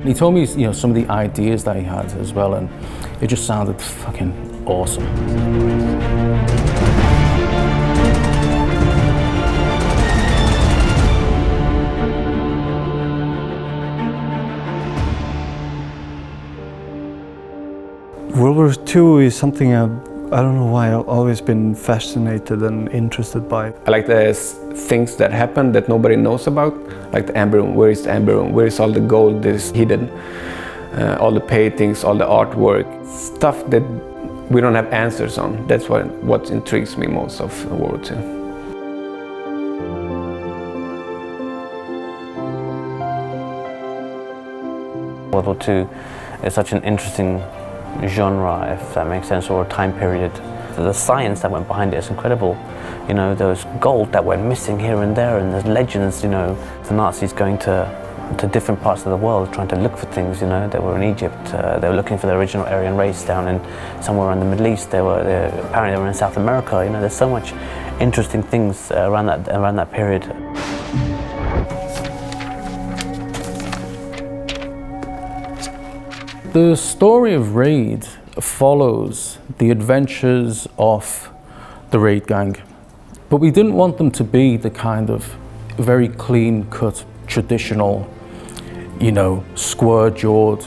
He told me, some of the ideas that he had as well, and it just sounded fucking awesome. World War II is something I don't know why I've always been fascinated and interested by. I like the things that happen that nobody knows about, like the Amber Room. Where is the Amber Room? Where is all the gold that is hidden? All the paintings, all the artwork, stuff that we don't have answers on. That's what intrigues me most of World War II. World War II is such an interesting genre, if that makes sense, or a time period. The science that went behind it is incredible. There was gold that went missing here and there, and there's legends, the Nazis going to different parts of the world trying to look for things, They were in Egypt, they were looking for the original Aryan race down in somewhere in the Middle East, apparently they were in South America, there's so much interesting things around that period. The story of Raid follows the adventures of the Raid gang, but we didn't want them to be the kind of very clean-cut, traditional, square-jawed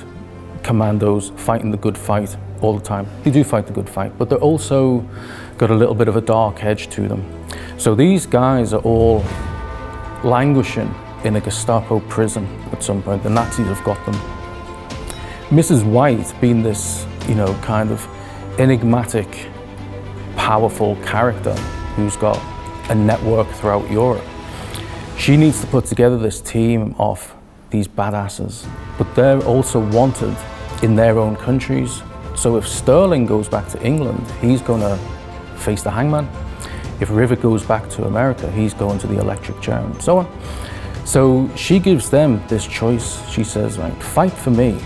commandos fighting the good fight all the time. They do fight the good fight, but they're also got a little bit of a dark edge to them. So these guys are all languishing in a Gestapo prison at some point. The Nazis have got them. Mrs. White, being this, kind of enigmatic, powerful character who's got a network throughout Europe, she needs to put together this team of these badasses, but they're also wanted in their own countries. So if Sterling goes back to England, he's gonna face the hangman. If Rivet goes back to America, he's going to the electric chair, and so on. So she gives them this choice. She says, right, fight for me.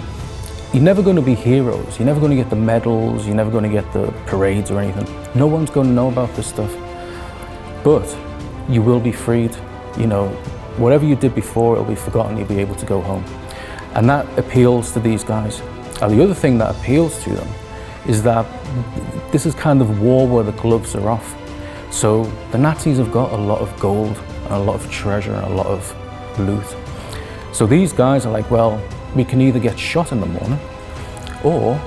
You're never going to be heroes. You're never going to get the medals. You're never going to get the parades or anything. No one's going to know about this stuff. But you will be freed. Whatever you did before, it'll be forgotten. You'll be able to go home. And that appeals to these guys. And the other thing that appeals to them is that this is kind of war where the gloves are off. So the Nazis have got a lot of gold and a lot of treasure and a lot of loot. So these guys are like, well, we can either get shot in the morning, or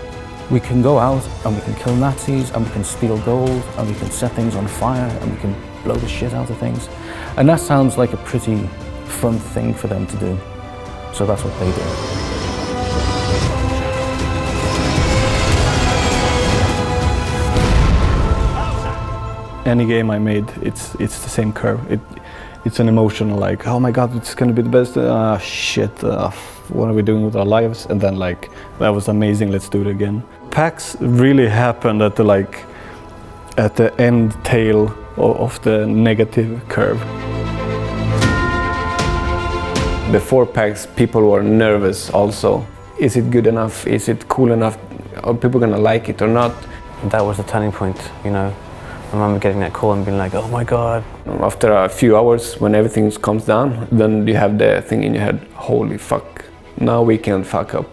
we can go out and we can kill Nazis and we can steal gold and we can set things on fire and we can blow the shit out of things. And that sounds like a pretty fun thing for them to do. So that's what they do. Any game I made, it's the same curve. It's an emotional, like, oh my God, it's gonna be the best. Shit, what are we doing with our lives? And then that was amazing, let's do it again. PAX really happened at the end tail of the negative curve. Before PAX, people were nervous also. Is it good enough? Is it cool enough? Are people gonna like it or not? That was the turning point, I remember getting that call and being like, oh my God. After a few hours, when everything comes down, then you have the thing in your head, holy fuck, now we can fuck up.